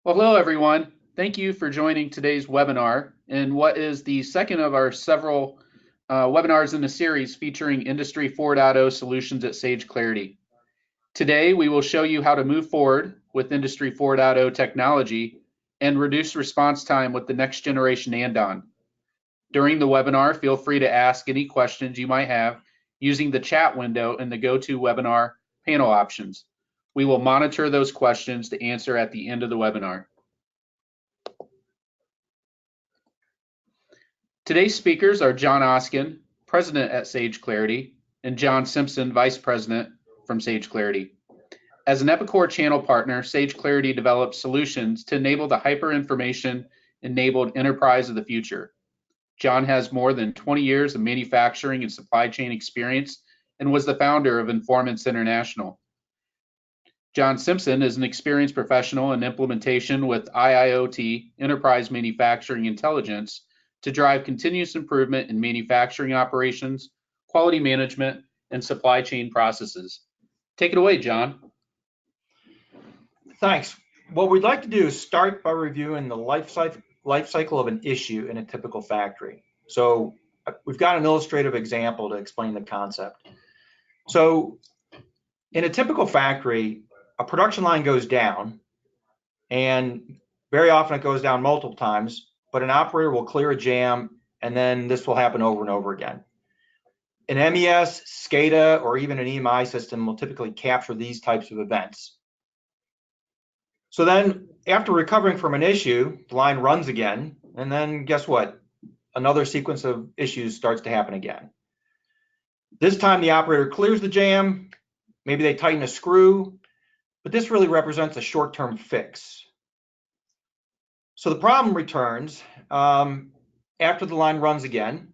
Well, hello everyone. Thank you for joining today's webinar in what is the second of our several webinars in the series featuring Industry 4.0 solutions at Sage Clarity. Today, we will show you how to move forward with Industry 4.0 technology and reduce response time with the next generation Andon. During the webinar, feel free to ask any questions you might have using the chat window in the GoToWebinar panel options. We will monitor those questions to answer at the end of the webinar. Today's speakers are John Oskin, President at Sage Clarity, and John Simpson, Vice President from Sage Clarity. As an Epicor channel partner, Sage Clarity develops solutions to enable the hyper-information-enabled enterprise of the future. John has more than 20 years of manufacturing and supply chain experience and was the founder of Informants International. John Simpson is an experienced professional in implementation with IIoT, Enterprise Manufacturing Intelligence, to drive continuous improvement in manufacturing operations, quality management, and supply chain processes. Take it away, John. Thanks. What we'd like to do is start by reviewing the life cycle of an issue in a typical factory. So we've got an illustrative example to explain the concept. So in a typical factory, a production line goes down, and very often it goes down multiple times, but an operator will clear a jam, and then this will happen over and over again. An MES, SCADA, or even an EMI system will typically capture these types of events. So then after recovering from an issue, the line runs again, and then guess what? Another sequence of issues starts to happen again. This time the operator clears the jam, maybe they tighten a screw, but this really represents a short-term fix. So the problem returns after the line runs again.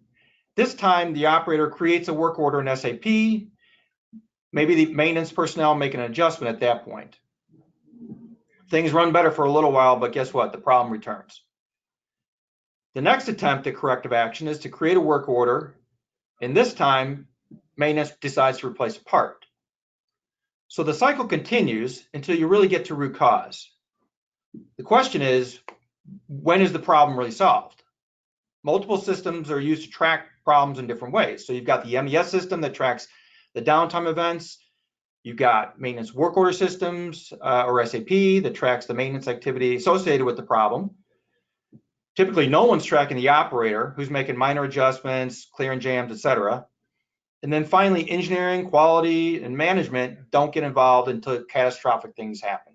This time the operator creates a work order in SAP. Maybe the maintenance personnel make an adjustment at that point. Things run better for a little while, but guess what? The problem returns. The next attempt at corrective action is to create a work order, and this time maintenance decides to replace a part. So the cycle continues until you really get to root cause. The question is, when is the problem really solved? Multiple systems are used to track problems in different ways. So you've got the MES system that tracks the downtime events. You've got maintenance work order systems or SAP that tracks the maintenance activity associated with the problem. Typically, no one's tracking the operator who's making minor adjustments, clearing jams, etc. And then finally, engineering, quality, and management don't get involved until catastrophic things happen.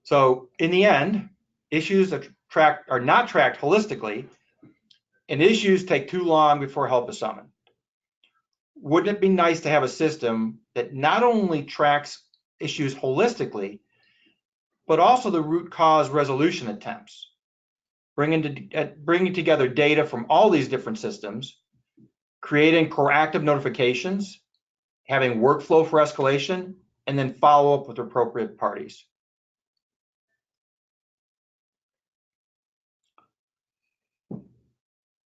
So in the end, issues are not tracked holistically, and issues take too long before help is summoned. Wouldn't it be nice to have a system that not only tracks issues holistically, but also the root cause resolution attempts, bringing together data from all these different systems, creating proactive notifications, having workflow for escalation, and then follow up with appropriate parties.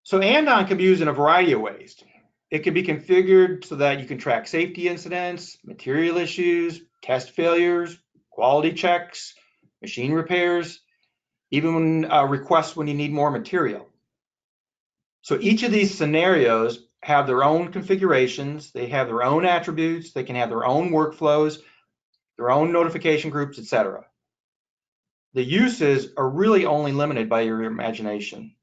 So Andon can be used in a variety of ways. It can be configured so that you can track safety incidents, material issues, test failures, quality checks, machine repairs, even requests when you need more material. So each of these scenarios have their own configurations, they have their own attributes, they can have their own workflows, their own notification groups, etc. The uses are really only limited by your imagination.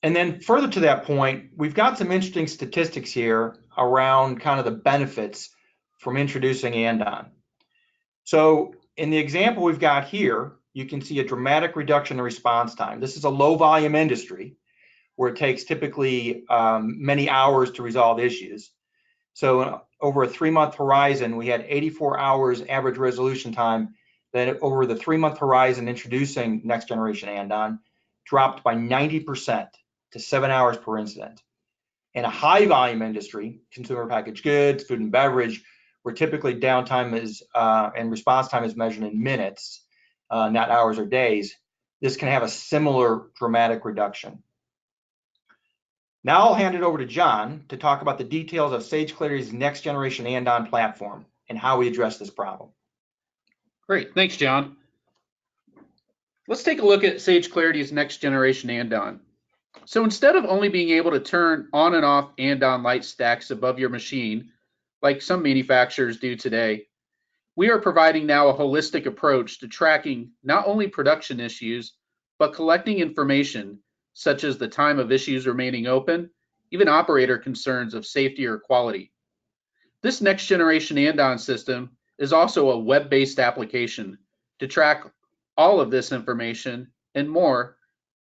And then further to that point, we've got some interesting statistics here around kind of the benefits from introducing Andon. So in the example we've got here, you can see a dramatic reduction in response time. This is a low volume industry where it takes typically many hours to resolve issues. So over a 3-month horizon, we had 84 hours average resolution time. Then over the 3-month horizon, introducing next generation Andon dropped by 90% to 7 hours per incident. In a high volume industry, consumer packaged goods, food and beverage, where typically downtime is and response time is measured in minutes, not hours or days, this can have a similar dramatic reduction. Now I'll hand it over to John to talk about the details of Sage Clarity's next generation Andon platform and how we address this problem. Great, thanks, John. Let's take a look at Sage Clarity's next generation Andon. So instead of only being able to turn on and off Andon light stacks above your machine, like some manufacturers do today, we are providing now a holistic approach to tracking not only production issues, but collecting information such as the time of issues remaining open, even operator concerns of safety or quality. This next generation Andon system is also a web-based application to track all of this information and more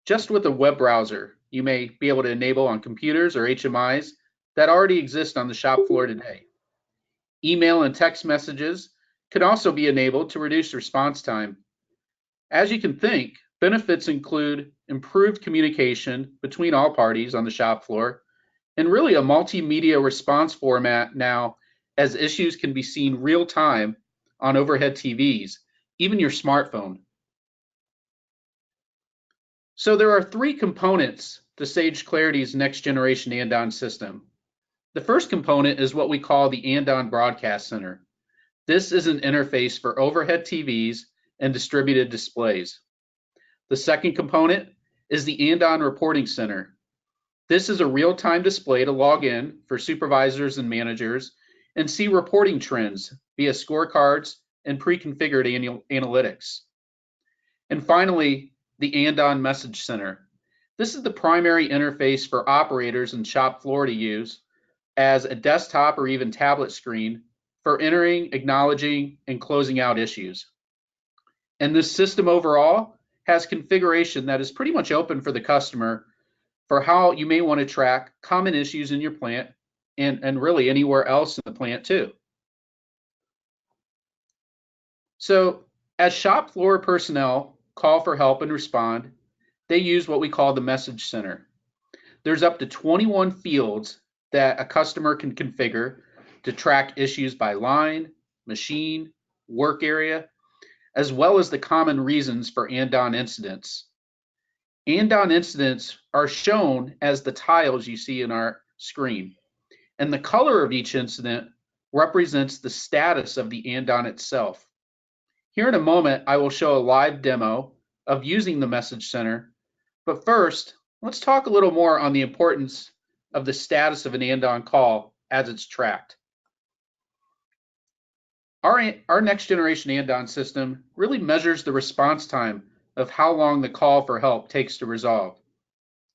just with a web browser you may be able to enable on computers or HMIs that already exist on the shop floor today. Email and text messages can also be enabled to reduce response time. As you can think, benefits include improved communication between all parties on the shop floor and really a multimedia response format now, as issues can be seen real time on overhead TVs, even your smartphone. So there are three components to Sage Clarity's next generation Andon system. The first component is what we call the Andon Broadcast Center. This is an interface for overhead TVs and distributed displays. The second component is the Andon Reporting Center. This is a real-time display to log in for supervisors and managers and see reporting trends via scorecards and pre-configured analytics. And finally, the Andon Message Center. This is the primary interface for operators and shop floor to use as a desktop or even tablet screen for entering, acknowledging, and closing out issues. And this system overall has configuration that is pretty much open for the customer for how you may want to track common issues in your plant and really anywhere else in the plant too. So as shop floor personnel call for help and respond, they use what we call the Message Center. There's up to 21 fields that a customer can configure to track issues by line, machine, work area, as well as the common reasons for Andon incidents. Andon incidents are shown as the tiles you see in our screen, and the color of each incident represents the status of the Andon itself. Here in a moment, I will show a live demo of using the Message Center, but first, let's talk a little more on the importance of the status of an Andon call as it's tracked. Our next generation Andon system really measures the response time of how long the call for help takes to resolve.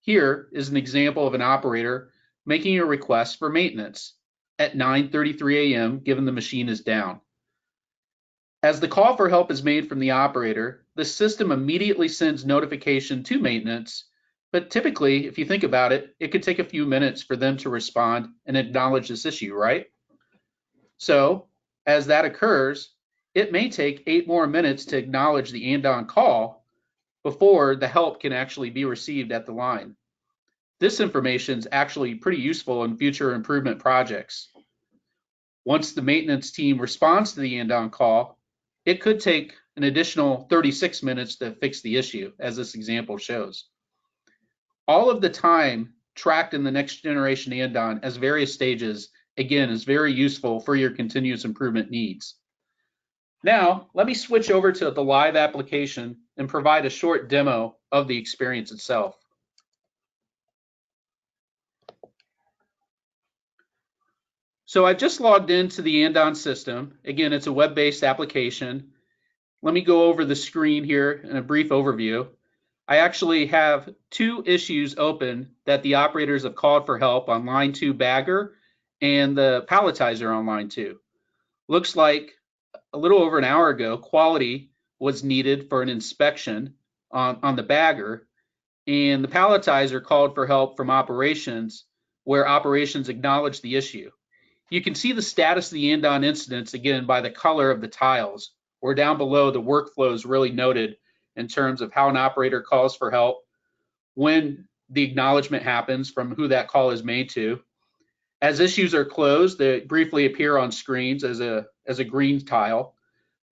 Here is an example of an operator making a request for maintenance at 9:33 a.m. given the machine is down. As the call for help is made from the operator, the system immediately sends notification to maintenance, but typically, if you think about it, it could take a few minutes for them to respond and acknowledge this issue, right? So, as that occurs, it may take 8 more minutes to acknowledge the Andon call before the help can actually be received at the line. This information is actually pretty useful in future improvement projects. Once the maintenance team responds to the Andon call, it could take an additional 36 minutes to fix the issue, as this example shows. All of the time tracked in the next generation Andon as various stages, again, is very useful for your continuous improvement needs. Now, let me switch over to the live application and provide a short demo of the experience itself. So I've just logged into the Andon system. Again, it's a web-based application. Let me go over the screen here in a brief overview. I actually have 2 issues open that the operators have called for help on line 2 bagger and the palletizer on line 2. Looks like a little over an hour ago, quality was needed for an inspection on the bagger, and the palletizer called for help from operations, where operations acknowledged the issue. You can see the status of the Andon incidents again by the color of the tiles, or down below the workflow is really noted in terms of how an operator calls for help, when the acknowledgement happens from who that call is made to. As issues are closed, they briefly appear on screens as a green tile.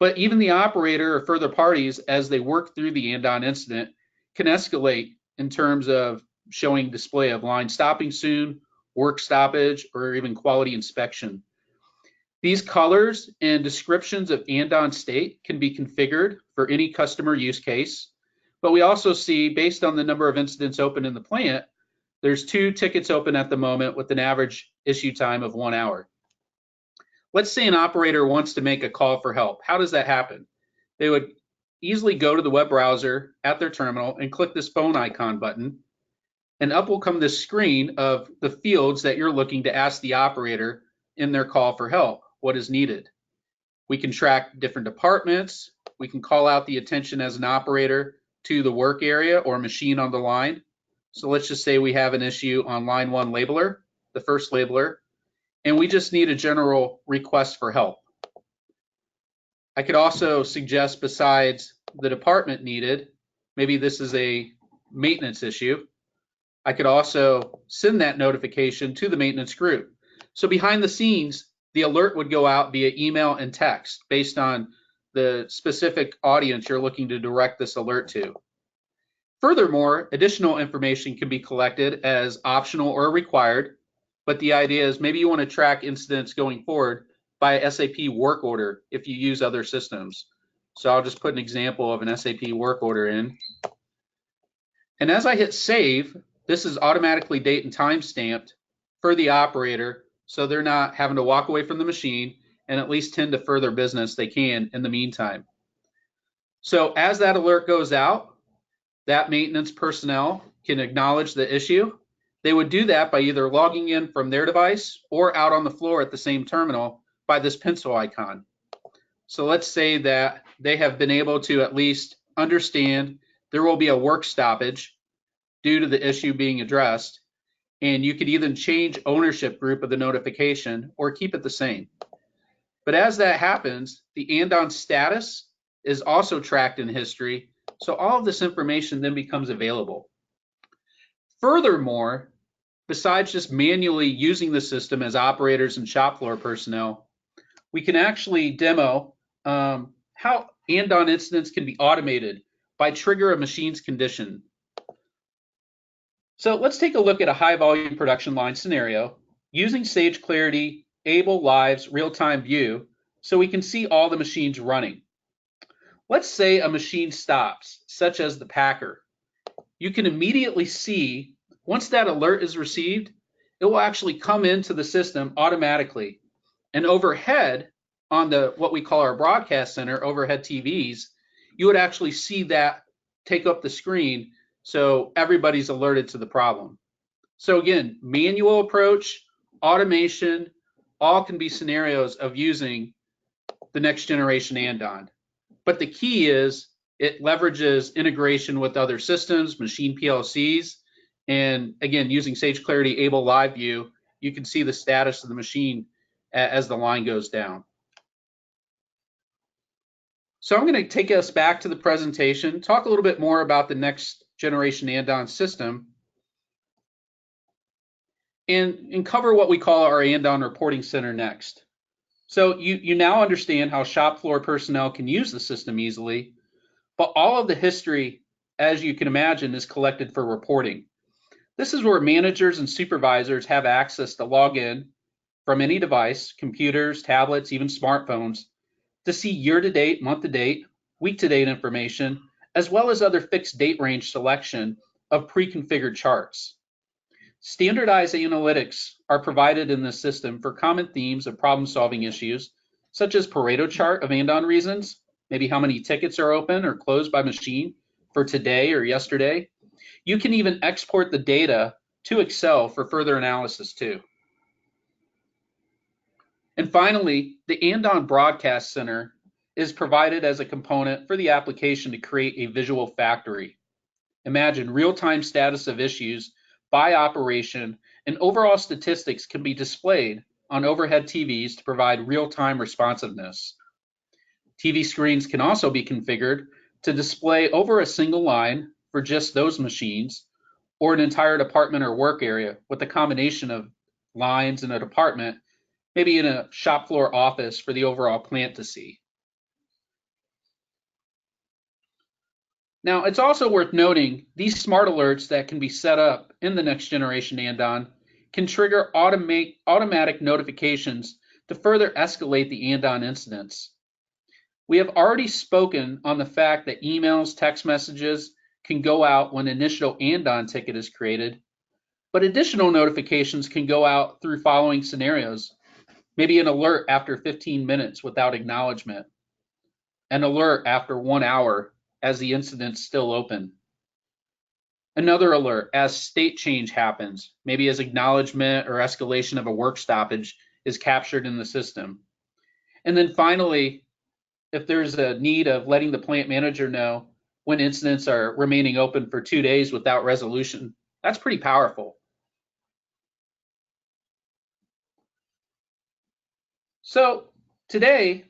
But even the operator or further parties, as they work through the Andon incident, can escalate in terms of showing display of line stopping soon, work stoppage, or even quality inspection. These colors and descriptions of Andon state can be configured for any customer use case, but we also see, based on the number of incidents open in the plant, there's 2 tickets open at the moment with an average issue time of 1 hour. Let's say an operator wants to make a call for help. How does that happen? They would easily go to the web browser at their terminal and click this phone icon button, and up will come this screen of the fields that you're looking to ask the operator in their call for help, what is needed. We can track different departments. We can call out the attention as an operator to the work area or machine on the line. So let's just say we have an issue on line 1 labeler, the first labeler, and we just need a general request for help. I could also suggest, besides the department needed, maybe this is a maintenance issue, I could also send that notification to the maintenance group. So behind the scenes, the alert would go out via email and text based on the specific audience you're looking to direct this alert to. Furthermore, additional information can be collected as optional or required, but the idea is maybe you want to track incidents going forward by SAP work order if you use other systems. So I'll just put an example of an SAP work order in. And as I hit save, this is automatically date and time stamped for the operator, so they're not having to walk away from the machine and at least tend to further business they can in the meantime. So as that alert goes out, that maintenance personnel can acknowledge the issue. They would do that by either logging in from their device or out on the floor at the same terminal by this pencil icon. So let's say that they have been able to at least understand there will be a work stoppage due to the issue being addressed, and you could either change ownership group of the notification or keep it the same. But as that happens, the Andon status is also tracked in history, so all of this information then becomes available. Furthermore, besides just manually using the system as operators and shop floor personnel, we can actually demo how Andon incidents can be automated by trigger a machine's condition. So let's take a look at a high volume production line scenario using Sage Clarity Able Live's real-time view so we can see all the machines running. Let's say a machine stops, such as the packer. You can immediately see, once that alert is received, it will actually come into the system automatically. And overhead, on the what we call our broadcast center, overhead TVs, you would actually see that take up the screen, so everybody's alerted to the problem. So again, manual approach, automation, all can be scenarios of using the next generation Andon. But the key is it leverages integration with other systems, machine PLCs, and again, using Sage Clarity Able Live View, you can see the status of the machine as the line goes down. So I'm going to take us back to the presentation, talk a little bit more about the next generation Andon system, and cover what we call our Andon Reporting Center next. So you now understand how shop floor personnel can use the system easily, but all of the history, as you can imagine, is collected for reporting. This is where managers and supervisors have access to log in from any device, computers, tablets, even smartphones, to see year-to-date, month-to-date, week-to-date information, as well as other fixed date range selection of pre-configured charts. Standardized analytics are provided in this system for common themes of problem-solving issues, such as Pareto chart of Andon reasons, maybe how many tickets are open or closed by machine for today or yesterday. You can even export the data to Excel for further analysis too. And finally, the Andon Broadcast Center is provided as a component for the application to create a visual factory. Imagine real-time status of issues by operation, and overall statistics can be displayed on overhead TVs to provide real-time responsiveness. TV screens can also be configured to display over a single line for just those machines, or an entire department or work area with a combination of lines in a department, maybe in a shop floor office for the overall plant to see. Now, it's also worth noting these smart alerts that can be set up in the next generation Andon can trigger automatic notifications to further escalate the Andon incidents. We have already spoken on the fact that emails, text messages can go out when an initial Andon ticket is created, but additional notifications can go out through following scenarios. Maybe an alert after 15 minutes without acknowledgement, an alert after 1 hour as the incident's still open, another alert as state change happens, maybe as acknowledgement or escalation of a work stoppage is captured in the system. And then finally, if there's a need of letting the plant manager know when incidents are remaining open for 2 days without resolution, that's pretty powerful. So today,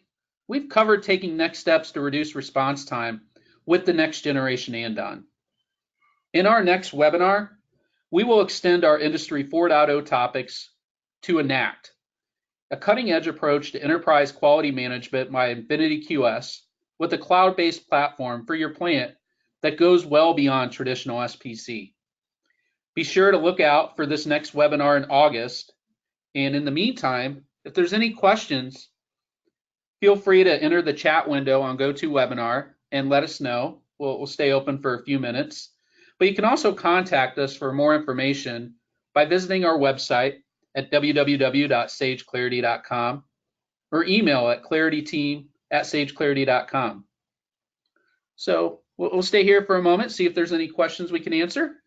we've covered taking next steps to reduce response time with the next generation Andon. In our next webinar, we will extend our Industry 4.0 topics to Enact, a cutting-edge approach to enterprise quality management by Infinity QS with a cloud-based platform for your plant that goes well beyond traditional SPC. Be sure to look out for this next webinar in August. And in the meantime, if there's any questions, feel free to enter the chat window on GoToWebinar and let us know. We'll stay open for a few minutes. But you can also contact us for more information by visiting our website at www.sageclarity.com or email at clarityteam@sageclarity.com. So we'll stay here for a moment, see if there's any questions we can answer.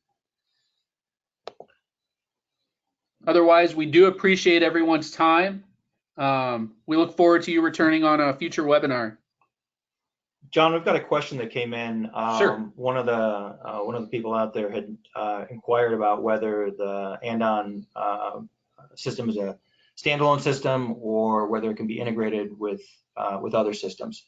Otherwise, we do appreciate everyone's time. We look forward to you returning on a future webinar. John, we've got a question that came in. Sure. One of the people out there had inquired about whether the Andon system is a standalone system or whether it can be integrated with other systems.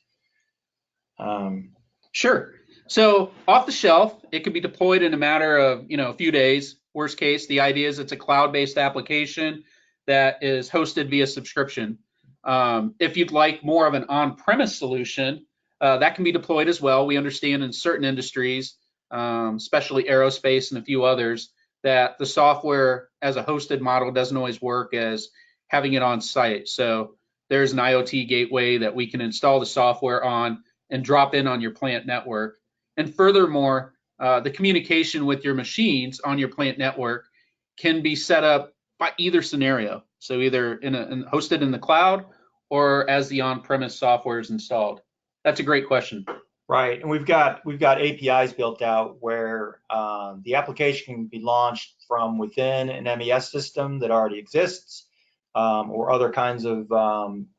Sure. So off the shelf, it could be deployed in a matter of a few days. Worst case, the idea is it's a cloud-based application that is hosted via subscription. If you'd like more of an on-premise solution, that can be deployed as well. We understand in certain industries, especially aerospace and a few others, that the software as a hosted model doesn't always work as having it on site. So there's an IoT gateway that we can install the software on and drop in on your plant network. And furthermore, the communication with your machines on your plant network can be set up by either scenario. So either hosted in the cloud or as the on-premise software is installed. That's a great question. Right, and we've got APIs built out where the application can be launched from within an MES system that already exists, or other kinds of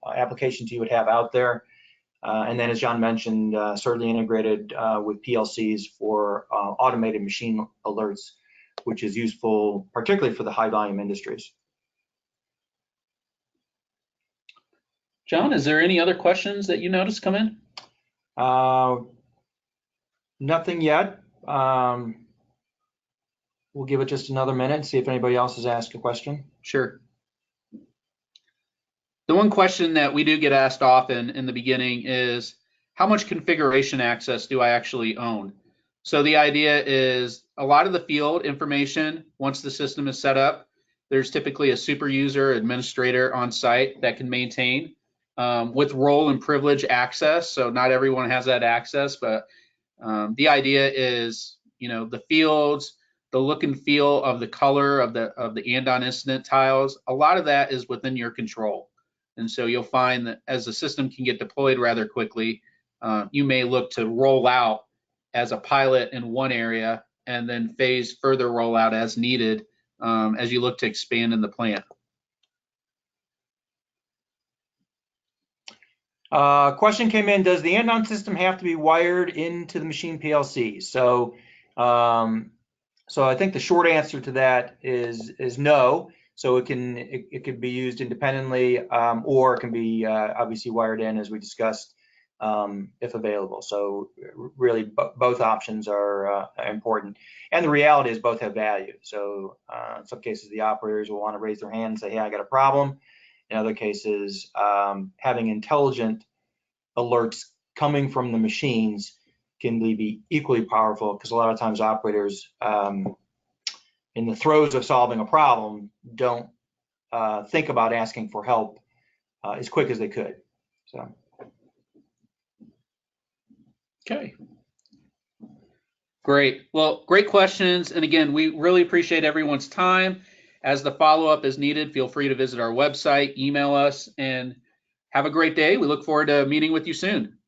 applications you would have out there. And then, as John mentioned, certainly integrated with PLCs for automated machine alerts, which is useful particularly for the high volume industries. John, is there any other questions that you noticed come in? Nothing yet. We'll give it just another minute and see if anybody else has asked a question. Sure. The one question that we do get asked often in the beginning is, how much configuration access do I actually own? So the idea is a lot of the field information, once the system is set up, there's typically a super user administrator on site that can maintain with role and privilege access. So not everyone has that access, but the idea is, the fields, the look and feel of the color of the Andon incident tiles, a lot of that is within your control. And so you'll find that as the system can get deployed rather quickly, you may look to roll out as a pilot in one area and then phase further rollout as needed as you look to expand in the plant. Question came in, does the Andon system have to be wired into the machine PLC? So I think the short answer to that is no. So it can be used independently, or it can be obviously wired in, as we discussed, if available. So really, both options are important. And the reality is both have value. So in some cases, the operators will want to raise their hand and say, hey, I got a problem. In other cases, having intelligent alerts coming from the machines can be equally powerful, because a lot of times operators, in the throes of solving a problem, don't think about asking for help as quick as they could. So. Okay. Great. Well, great questions. And again, we really appreciate everyone's time. As the follow-up is needed, feel free to visit our website, email us, and have a great day. We look forward to meeting with you soon.